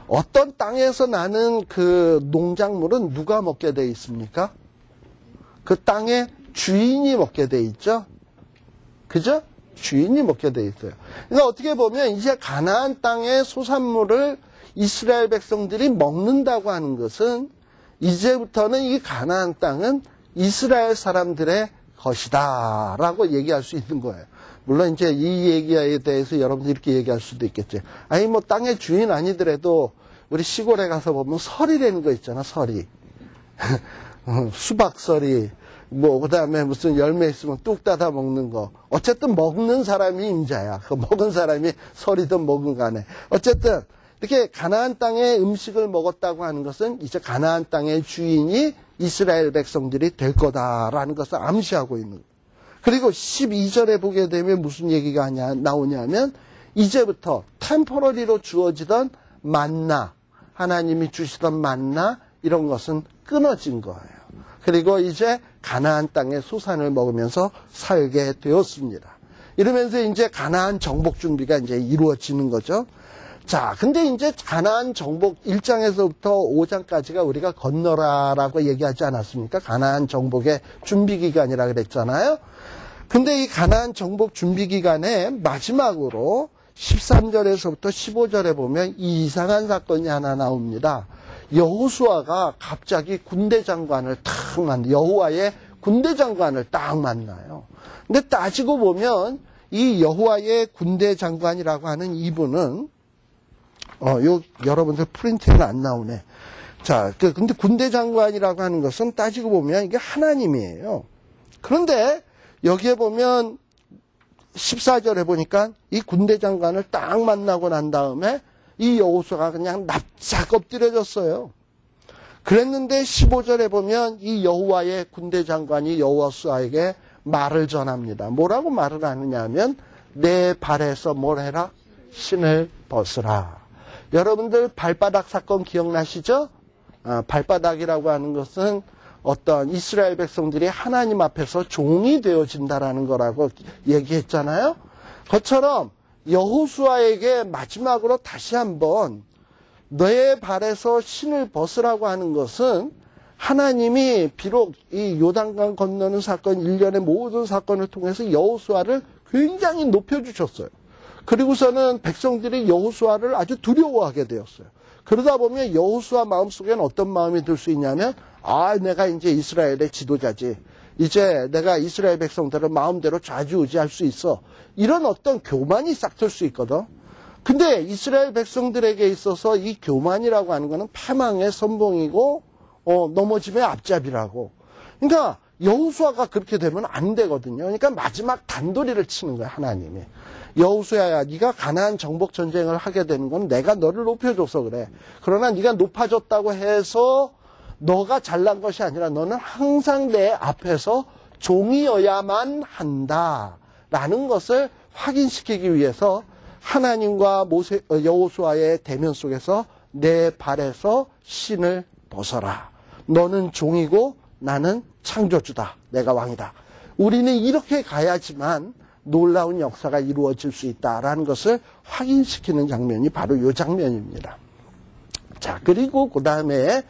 어떤 땅에서 나는 그 농작물은 누가 먹게 돼 있습니까? 그 땅의 주인이 먹게 돼 있죠? 그죠? 주인이 먹게 돼 있어요. 그러니까 어떻게 보면 이제 가나안 땅의 소산물을 이스라엘 백성들이 먹는다고 하는 것은 이제부터는 이 가나안 땅은 이스라엘 사람들의 것이다 라고 얘기할 수 있는 거예요. 물론 이제 이 얘기에 대해서 여러분들 이렇게 얘기할 수도 있겠죠. 아니 뭐 땅의 주인 아니더라도 우리 시골에 가서 보면 서리라는 거 있잖아. 서리. 수박서리. 뭐 그다음에 무슨 열매 있으면 뚝 따다 먹는 거. 어쨌든 먹는 사람이 임자야. 그 먹은 사람이 서리든 먹은 간에. 어쨌든 이렇게 가나안 땅의 음식을 먹었다고 하는 것은 이제 가나안 땅의 주인이 이스라엘 백성들이 될 거다라는 것을 암시하고 있는 거예요. 그리고 12절에 보게 되면 무슨 얘기가 나오냐면 이제부터 템포러리로 주어지던 만나, 하나님이 주시던 만나 이런 것은 끊어진 거예요. 그리고 이제 가나안 땅의 소산을 먹으면서 살게 되었습니다. 이러면서 이제 가나안 정복 준비가 이제 이루어지는 거죠. 자, 근데 이제 가나안 정복 1장에서부터 5장까지가 우리가 건너라라고 얘기하지 않았습니까? 가나안 정복의 준비 기간이라 그랬잖아요. 근데 이 가나안 정복 준비 기간에 마지막으로 13절에서부터 15절에 보면 이 이상한 사건이 하나 나옵니다. 여호수아가 갑자기 군대 장관을 딱 만나요. 여호와의 군대 장관을 딱 만나요. 근데 따지고 보면 이 여호와의 군대 장관이라고 하는 이분은 여러분들 프린트에는 안 나오네. 자, 근데 군대 장관이라고 하는 것은 따지고 보면 이게 하나님이에요. 그런데 여기에 보면 14절에 보니까 이 군대 장관을 딱 만나고 난 다음에 이 여호수아가 그냥 납작 엎드려졌어요. 그랬는데 15절에 보면 이 여호와의 군대 장관이 여호수아에게 말을 전합니다. 뭐라고 말을 하느냐 하면 내 발에서 뭘 해라? 신을 벗으라. 여러분들 발바닥 사건 기억나시죠? 발바닥이라고 하는 것은 어떤 이스라엘 백성들이 하나님 앞에서 종이 되어진다라는 거라고 얘기했잖아요. 그것처럼 여호수아에게 마지막으로 다시 한번 너의 발에서 신을 벗으라고 하는 것은 하나님이 비록 이 요단강 건너는 사건 일련의 모든 사건을 통해서 여호수아를 굉장히 높여주셨어요. 그리고서는 백성들이 여호수아를 아주 두려워하게 되었어요. 그러다 보면 여호수아 마음속에는 어떤 마음이 들 수 있냐면, 아, 내가 이제 이스라엘의 지도자지. 이제 내가 이스라엘 백성들을 마음대로 좌지우지할 수 있어. 이런 어떤 교만이 싹틀 수 있거든. 근데 이스라엘 백성들에게 있어서 이 교만이라고 하는 거는 패망의 선봉이고, 넘어짐의 앞잡이라고. 그러니까 여호수아가 그렇게 되면 안 되거든요. 그러니까 마지막 단도리를 치는 거야, 하나님이. 여호수아야, 네가 가나안 정복 전쟁을 하게 되는 건 내가 너를 높여줘서 그래. 그러나 네가 높아졌다고 해서 너가 잘난 것이 아니라 너는 항상 내 앞에서 종이어야만 한다라는 것을 확인시키기 위해서 하나님과 여호수아의 대면 속에서 내 발에서 신을 벗어라. 너는 종이고 나는 창조주다. 내가 왕이다. 우리는 이렇게 가야지만 놀라운 역사가 이루어질 수 있다라는 것을 확인시키는 장면이 바로 이 장면입니다. 자, 그리고 그 다음에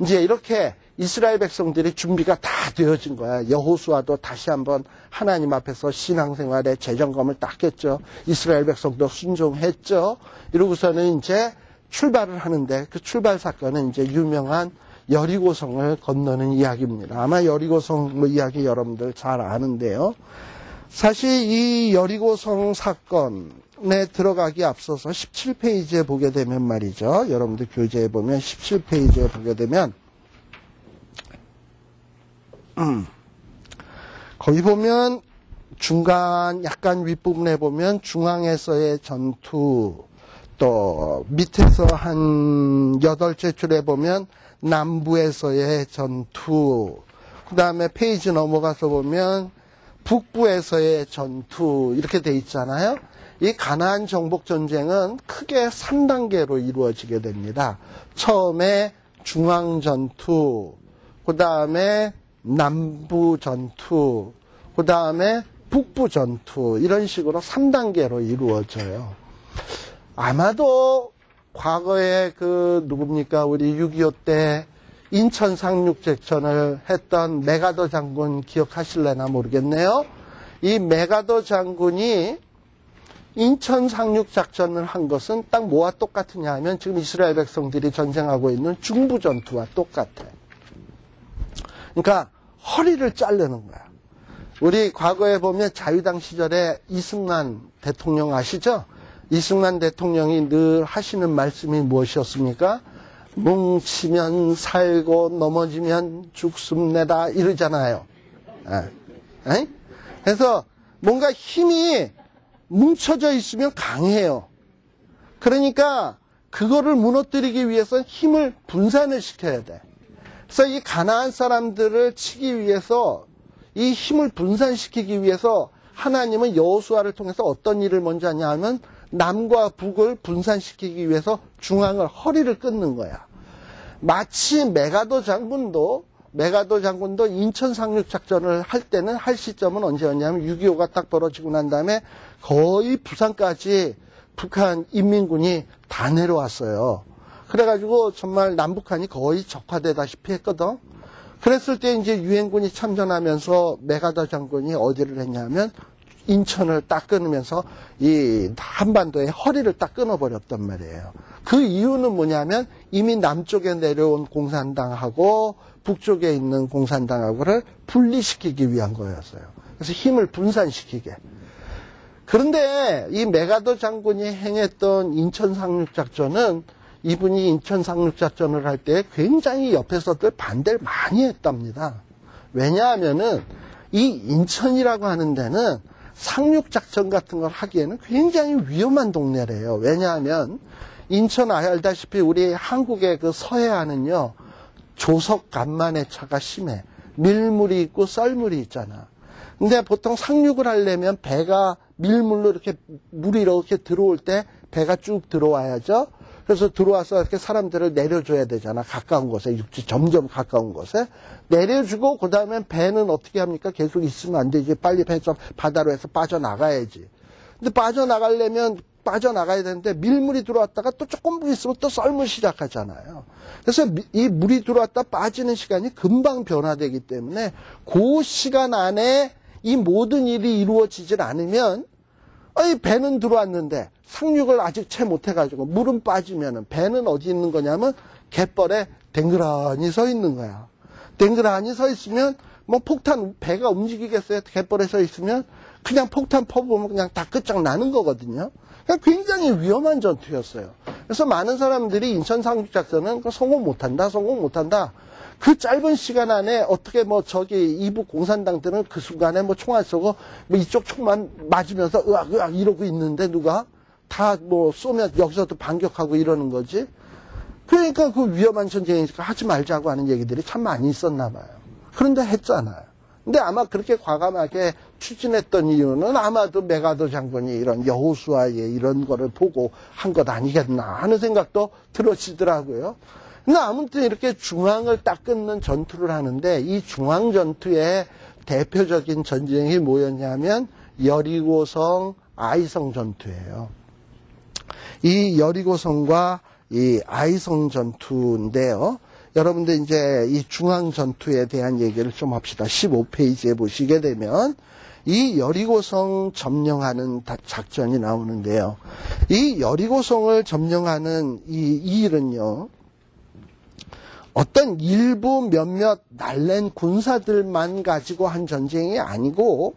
이제 이렇게 이스라엘 백성들이 준비가 다 되어진 거야. 여호수아도 다시 한번 하나님 앞에서 신앙생활에 재점검을 딱 했죠. 이스라엘 백성도 순종했죠. 이러고서는 이제 출발을 하는데 그 출발 사건은 이제 유명한 여리고성을 건너는 이야기입니다. 아마 여리고성 이야기 여러분들 잘 아는데요. 사실 이 여리고성 사건에 들어가기 앞서서 17페이지에 보게 되면 말이죠. 여러분들 교재에 보면 17페이지에 보게 되면 거기 보면 중간 약간 윗부분에 보면 중앙에서의 전투, 또 밑에서 한 8째 줄에 보면 남부에서의 전투, 그 다음에 페이지 넘어가서 보면 북부에서의 전투, 이렇게 돼 있잖아요. 이 가나안 정복 전쟁은 크게 3단계로 이루어지게 됩니다. 처음에 중앙 전투, 그 다음에 남부 전투, 그 다음에 북부 전투, 이런 식으로 3단계로 이루어져요. 아마도 과거에 누굽니까? 우리 6.25 때 인천 상륙작전을 했던 메가더 장군 기억하실래나 모르겠네요. 이 메가더 장군이 인천 상륙작전을 한 것은 딱 뭐와 똑같으냐 하면 지금 이스라엘 백성들이 전쟁하고 있는 중부 전투와 똑같아. 그러니까 허리를 자르는 거야. 우리 과거에 보면 자유당 시절에 이승만 대통령 아시죠? 이승만 대통령이 늘 하시는 말씀이 무엇이었습니까? 뭉치면 살고 넘어지면 죽습니다 이러잖아요. 그래서 뭔가 힘이 뭉쳐져 있으면 강해요. 그러니까 그거를 무너뜨리기 위해서 힘을 분산을 시켜야 돼. 그래서 이 가나안 사람들을 치기 위해서, 이 힘을 분산시키기 위해서 하나님은 여호수아를 통해서 어떤 일을 먼저 하냐 하면 남과 북을 분산시키기 위해서 중앙을, 허리를 끊는 거야. 마치 메가더 장군도 인천 상륙작전을 할 때는, 할 시점은 언제였냐면 6.25가 딱 벌어지고 난 다음에 거의 부산까지 북한 인민군이 다 내려왔어요. 그래가지고 정말 남북한이 거의 적화되다시피 했거든. 그랬을 때 이제 유엔군이 참전하면서 메가더 장군이 어디를 했냐면 인천을 딱 끊으면서 이 한반도의 허리를 딱 끊어버렸단 말이에요. 그 이유는 뭐냐면 이미 남쪽에 내려온 공산당하고 북쪽에 있는 공산당하고를 분리시키기 위한 거였어요. 그래서 힘을 분산시키게. 그런데 이 메가더 장군이 행했던 인천 상륙작전은, 이분이 인천 상륙작전을 할 때 굉장히 옆에서들 반대를 많이 했답니다. 왜냐하면은 이 인천이라고 하는 데는 상륙작전 같은 걸 하기에는 굉장히 위험한 동네래요. 왜냐하면 인천 알다시피 우리 한국의 그 서해안은요, 조석 간만의 차가 심해. 밀물이 있고 썰물이 있잖아. 근데 보통 상륙을 하려면 배가 밀물로 이렇게 물이 이렇게 들어올 때 배가 쭉 들어와야죠. 그래서 들어와서 이렇게 사람들을 내려줘야 되잖아. 가까운 곳에, 육지 점점 가까운 곳에. 내려주고, 그 다음에 배는 어떻게 합니까? 계속 있으면 안 되지. 빨리 배에서 바다로 해서 빠져나가야지. 근데 빠져나가려면 빠져나가야 되는데 밀물이 들어왔다가 또 조금 있으면 또 썰물 시작하잖아요. 그래서 이 물이 들어왔다 빠지는 시간이 금방 변화되기 때문에 그 시간 안에 이 모든 일이 이루어지질 않으면 아니, 배는 들어왔는데 상륙을 아직 채 못해가지고 물은 빠지면은 배는 어디 있는 거냐면 갯벌에 댕그라니 서 있는 거야. 댕그라니 서 있으면 뭐 폭탄, 배가 움직이겠어요? 갯벌에 서 있으면 그냥 폭탄 퍼부으면 그냥 다 끝장나는 거거든요. 그러니까 굉장히 위험한 전투였어요. 그래서 많은 사람들이 인천 상륙작전은 성공 못한다, 성공 못한다. 그 짧은 시간 안에 어떻게 뭐 저기 이북 공산당들은 그 순간에 뭐 총알 쏘고 뭐 이쪽 총만 맞으면서 으악 이러고 있는데 누가 다 뭐 쏘면 여기서도 반격하고 이러는 거지. 그러니까 그 위험한 전쟁이니까 하지 말자고 하는 얘기들이 참 많이 있었나 봐요. 그런데 했잖아요. 근데 아마 그렇게 과감하게 추진했던 이유는 아마도 메가더 장군이 이런 여호수아의 이런 거를 보고 한 것 아니겠나 하는 생각도 들어지더라고요. 근데 아무튼 이렇게 중앙을 딱 끊는 전투를 하는데 이 중앙 전투의 대표적인 전쟁이 뭐였냐면 여리고성 아이성 전투예요. 이 여리고성과 이 아이성 전투인데요. 여러분들 이제 이 중앙 전투에 대한 얘기를 좀 합시다. 15페이지에 보시게 되면 이 여리고성 점령하는 작전이 나오는데요. 이 여리고성을 점령하는 이 일은요. 어떤 일부 몇몇 날랜 군사들만 가지고 한 전쟁이 아니고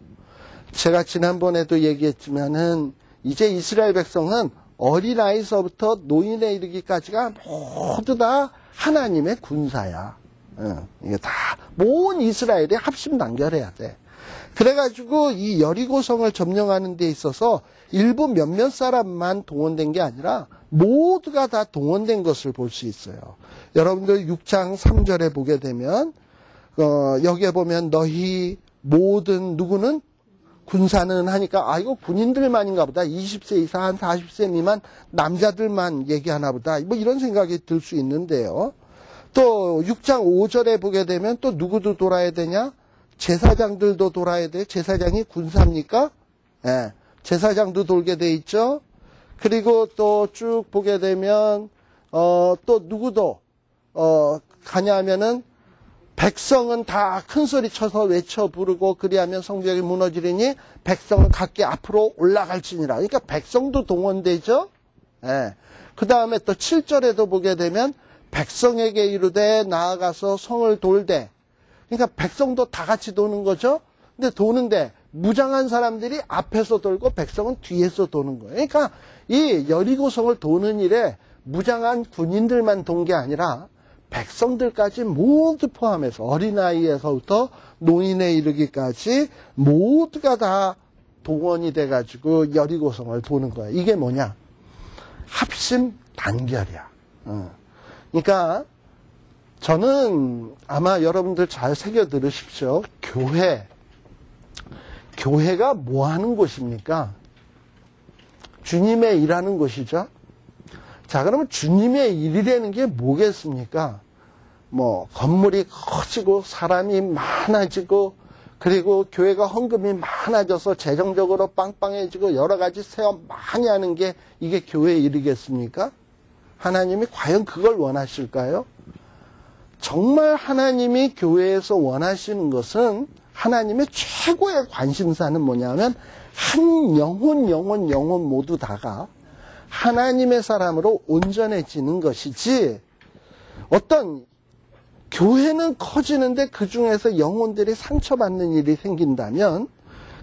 제가 지난번에도 얘기했지만은 이제 이스라엘 백성은 어린아이서부터 노인에 이르기까지가 모두 다 하나님의 군사야. 이게 다 모든 이스라엘이 합심단결해야 돼. 그래가지고 이 여리고성을 점령하는 데 있어서 일부 몇몇 사람만 동원된 게 아니라 모두가 다 동원된 것을 볼 수 있어요. 여러분들 6장 3절에 보게 되면 여기에 보면 너희 모든 누구는 군사는 하니까 이거 군인들만인가 보다. 20세 이상 한 40세 미만 남자들만 얘기하나 보다. 뭐 이런 생각이 들 수 있는데요. 또 6장 5절에 보게 되면 또 누구도 돌아야 되냐? 제사장들도 돌아야 돼. 제사장이 군사입니까? 예. 제사장도 돌게 돼 있죠. 그리고 또 쭉 보게 되면 또 누구도 가냐면은 백성은 다 큰 소리 쳐서 외쳐 부르고 그리하면 성벽이 무너지리니 백성은 각기 앞으로 올라갈지니라. 그러니까 백성도 동원되죠. 예. 그 다음에 또 7절에도 보게 되면 백성에게 이르되 나아가서 성을 돌되. 그러니까 백성도 다 같이 도는 거죠. 근데 도는데 무장한 사람들이 앞에서 돌고 백성은 뒤에서 도는 거예요. 그러니까 이 여리고성을 도는 일에 무장한 군인들만 돈 게 아니라 백성들까지 모두 포함해서 어린아이에서부터 노인에 이르기까지 모두가 다 동원이 돼가지고 여리고성을 도는 거야. 이게 뭐냐? 합심 단결이야. 그러니까 저는 아마 여러분들 잘 새겨 들으십시오. 교회가 뭐 하는 곳입니까? 주님의 일하는 곳이죠. 자, 그러면 주님의 일이라는 게 뭐겠습니까? 뭐 건물이 커지고 사람이 많아지고 그리고 교회가 헌금이 많아져서 재정적으로 빵빵해지고 여러 가지 세업 많이 하는 게 이게 교회의 일이겠습니까? 하나님이 과연 그걸 원하실까요? 정말 하나님이 교회에서 원하시는 것은 하나님의 최고의 관심사는 뭐냐면 한 영혼 모두 다가 하나님의 사람으로 온전해지는 것이지 어떤 교회는 커지는데 그 중에서 영혼들이 상처받는 일이 생긴다면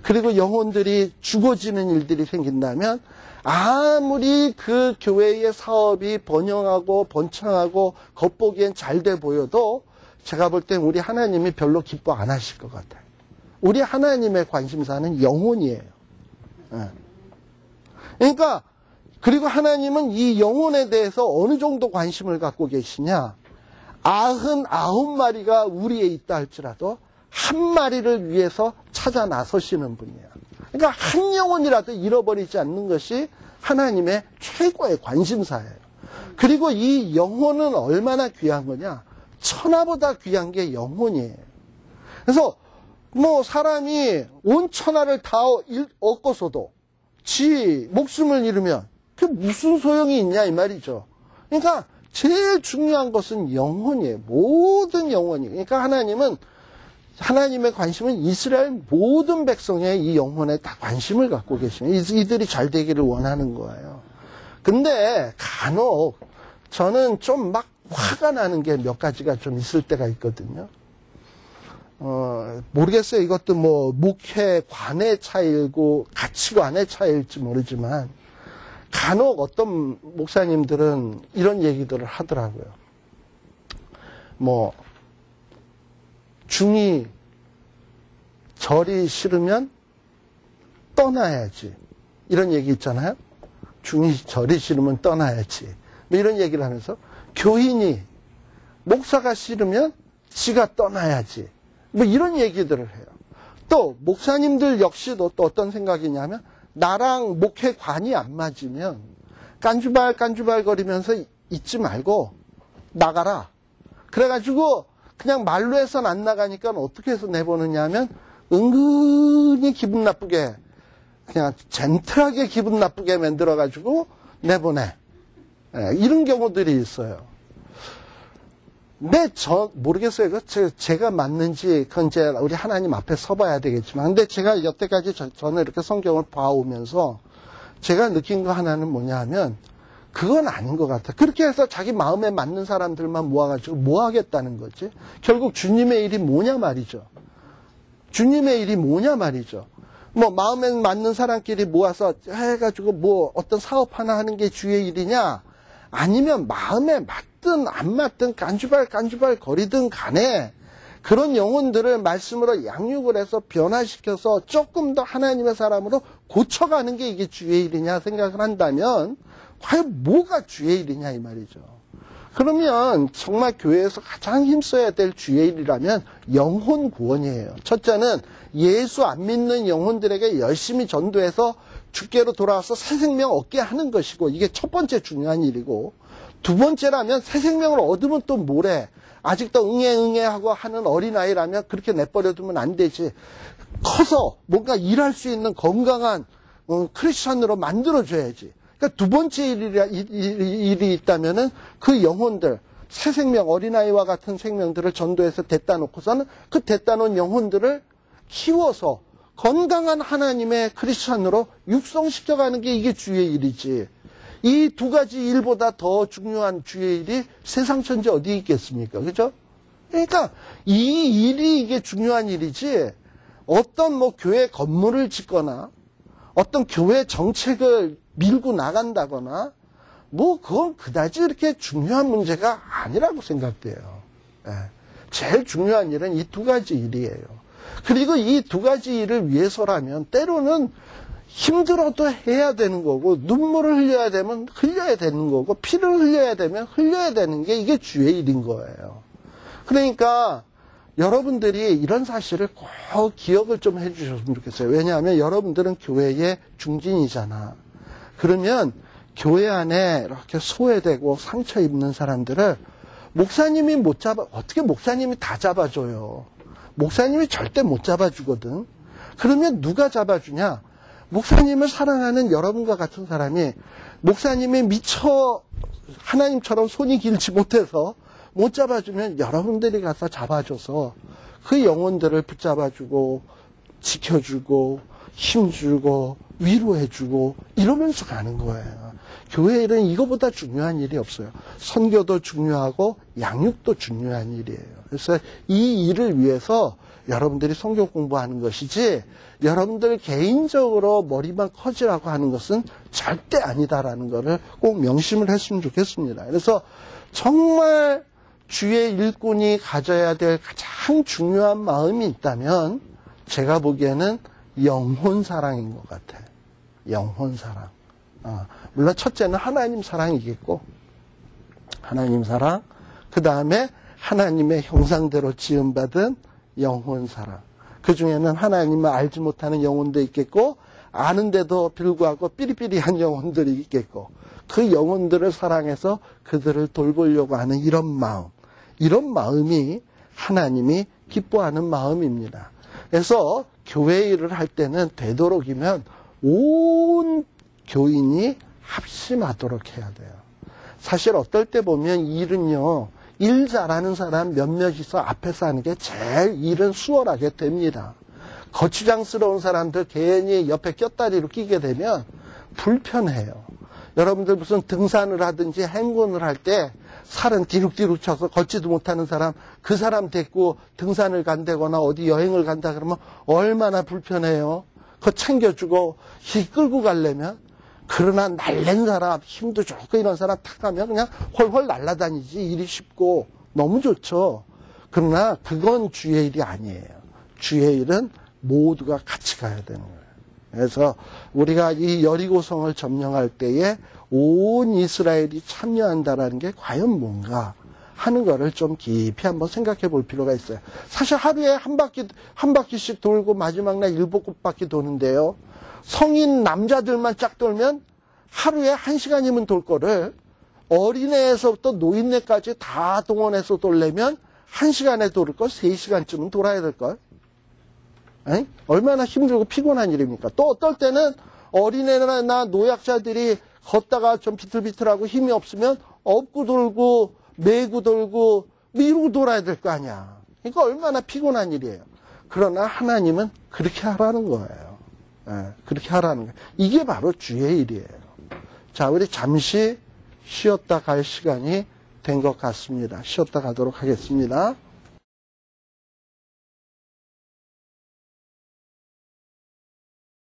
그리고 영혼들이 죽어지는 일들이 생긴다면 아무리 그 교회의 사업이 번영하고 번창하고 겉보기엔 잘 돼 보여도 제가 볼 땐 우리 하나님이 별로 기뻐 안 하실 것 같아요. 우리 하나님의 관심사는 영혼이에요. 그러니까 그리고 하나님은 이 영혼에 대해서 어느 정도 관심을 갖고 계시냐? 99마리가 우리에 있다 할지라도 한 마리를 위해서 찾아 나서시는 분이에요. 그러니까 한 영혼이라도 잃어버리지 않는 것이 하나님의 최고의 관심사예요. 그리고 이 영혼은 얼마나 귀한 거냐? 천하보다 귀한 게 영혼이에요. 그래서 뭐 사람이 온 천하를 다 얻고서도 지 목숨을 잃으면 그게 무슨 소용이 있냐 이 말이죠. 그러니까 제일 중요한 것은 영혼이에요. 모든 영혼이. 그러니까 하나님은 하나님의 관심은 이스라엘 모든 백성의 이 영혼에 다 관심을 갖고 계시는, 이들이 잘 되기를 원하는 거예요. 근데 간혹 저는 좀 막 화가 나는 게 몇 가지가 좀 있을 때가 있거든요. 모르겠어요. 이것도 뭐 목회관의 차이고 가치관의 차이일지 모르지만 간혹 어떤 목사님들은 이런 얘기들을 하더라고요. 뭐 중이 절이 싫으면 떠나야지, 이런 얘기 있잖아요. 중이 절이 싫으면 떠나야지, 뭐 이런 얘기를 하면서 교인이 목사가 싫으면 지가 떠나야지, 뭐 이런 얘기들을 해요. 또 목사님들 역시도 또 어떤 생각이냐면 나랑 목회관이 안 맞으면 깐주발 거리면서 있지 말고 나가라. 그래가지고 그냥 말로 해서는 안 나가니까 어떻게 해서 내보느냐 하면 은근히 기분 나쁘게, 그냥 젠틀하게 기분 나쁘게 만들어가지고 내보내. 이런 경우들이 있어요. 근데 모르겠어요. 이거 제가 맞는지, 그건 이제 우리 하나님 앞에 서봐야 되겠지만, 근데 제가 여태까지 저는 이렇게 성경을 봐오면서 제가 느낀 거 하나는 뭐냐 하면, 그건 아닌 것 같아. 그렇게 해서 자기 마음에 맞는 사람들만 모아가지고 뭐 하겠다는 거지? 결국 주님의 일이 뭐냐 말이죠. 주님의 일이 뭐냐 말이죠. 뭐 마음에 맞는 사람끼리 모아서 해가지고 뭐 어떤 사업 하나 하는 게 주의 일이냐? 아니면 마음에 맞든 안 맞든 깐주발 거리든 간에 그런 영혼들을 말씀으로 양육을 해서 변화시켜서 조금 더 하나님의 사람으로 고쳐가는 게 이게 주의 일이냐 생각을 한다면 과연 뭐가 주의 일이냐 이 말이죠. 그러면 정말 교회에서 가장 힘써야 될 주의 일이라면 영혼 구원이에요. 첫째는 예수 안 믿는 영혼들에게 열심히 전도해서 주께로 돌아와서 새 생명 얻게 하는 것이고, 이게 첫 번째 중요한 일이고, 두 번째라면 새 생명을 얻으면 또 뭐래? 아직도 응애 하고 하는 어린아이라면 그렇게 내버려두면 안 되지. 커서 뭔가 일할 수 있는 건강한 크리스천으로 만들어줘야지. 그러니까 두 번째 일이 있다면은 그 영혼들, 새 생명, 어린아이와 같은 생명들을 전도해서 데려다 놓고서는 그 데려다 놓은 영혼들을 키워서 건강한 하나님의 크리스천으로 육성시켜가는 게 이게 주의 일이지. 이 두 가지 일보다 더 중요한 주의 일이 세상 천지 어디 있겠습니까? 그죠? 그러니까 이 일이 이게 중요한 일이지, 어떤 뭐 교회 건물을 짓거나 어떤 교회 정책을 밀고 나간다거나 뭐 그건 그다지 이렇게 중요한 문제가 아니라고 생각돼요. 제일 중요한 일은 이 두 가지 일이에요. 그리고 이 두 가지 일을 위해서라면 때로는 힘들어도 해야 되는 거고, 눈물을 흘려야 되면 흘려야 되는 거고, 피를 흘려야 되면 흘려야 되는 게 이게 주의 일인 거예요. 그러니까 여러분들이 이런 사실을 꼭 기억을 좀 해주셨으면 좋겠어요. 왜냐하면 여러분들은 교회의 중진이잖아. 그러면 교회 안에 이렇게 소외되고 상처 입는 사람들을 목사님이 못 잡아, 어떻게 목사님이 다 잡아줘요? 목사님이 절대 못 잡아주거든. 그러면 누가 잡아주냐? 목사님을 사랑하는 여러분과 같은 사람이, 목사님이 미처 하나님처럼 손이 길지 못해서 못 잡아주면 여러분들이 가서 잡아줘서 그 영혼들을 붙잡아주고 지켜주고 힘주고 위로해주고 이러면서 가는 거예요. 교회 일은 이거보다 중요한 일이 없어요. 선교도 중요하고 양육도 중요한 일이에요. 그래서 이 일을 위해서 여러분들이 성경 공부하는 것이지, 여러분들 개인적으로 머리만 커지라고 하는 것은 절대 아니다라는 것을 꼭 명심을 했으면 좋겠습니다. 그래서 정말 주의 일꾼이 가져야 될 가장 중요한 마음이 있다면 제가 보기에는 영혼 사랑인 것 같아요. 영혼 사랑. 물론 첫째는 하나님 사랑이겠고, 하나님 사랑, 그 다음에 하나님의 형상대로 지음받은 영혼 사랑. 그 중에는 하나님을 알지 못하는 영혼도 있겠고, 아는데도 불구하고 삐리삐리한 영혼들이 있겠고, 그 영혼들을 사랑해서 그들을 돌보려고 하는 이런 마음, 이런 마음이 하나님이 기뻐하는 마음입니다. 그래서 교회 일을 할 때는 되도록이면 온 교인이 합심하도록 해야 돼요. 사실 어떨 때 보면 일은요, 일 잘하는 사람 몇몇이서 앞에서 하는 게 제일 일은 수월하게 됩니다. 거추장스러운 사람들 괜히 옆에 곁다리로 끼게 되면 불편해요. 여러분들 무슨 등산을 하든지 행군을 할 때 살은 뒤룩뒤룩 쳐서 걷지도 못하는 사람, 그 사람 데리고 등산을 간다거나 어디 여행을 간다 그러면 얼마나 불편해요. 그거 챙겨주고 끌고 가려면. 그러나 날랜 사람, 힘도 좋고 이런 사람 탁 가면 그냥 헐헐 날아다니지. 일이 쉽고 너무 좋죠. 그러나 그건 주의 일이 아니에요. 주의 일은 모두가 같이 가야 되는 거예요. 그래서 우리가 이 여리고성을 점령할 때에 온 이스라엘이 참여한다라는 게 과연 뭔가 하는 거를 좀 깊이 한번 생각해 볼 필요가 있어요. 사실 하루에 한 바퀴씩 돌고 마지막 날 7바퀴 도는데요. 성인 남자들만 쫙 돌면 하루에 1시간이면 돌 거를 어린애에서부터 노인네까지 다 동원해서 돌려면 1시간에 돌을 걸 3시간쯤은 돌아야 될 걸. 에이? 얼마나 힘들고 피곤한 일입니까? 또 어떨 때는 어린애나 노약자들이 걷다가 좀 비틀비틀하고 힘이 없으면 업고 돌고 메고 돌고 이러고 돌아야 될 거 아니야. 그러니까 얼마나 피곤한 일이에요. 그러나 하나님은 그렇게 하라는 거예요. 예, 그렇게 하라는 거예요. 이게 바로 주의 일이에요. 자, 우리 잠시 쉬었다 갈 시간이 된 것 같습니다. 쉬었다 가도록 하겠습니다.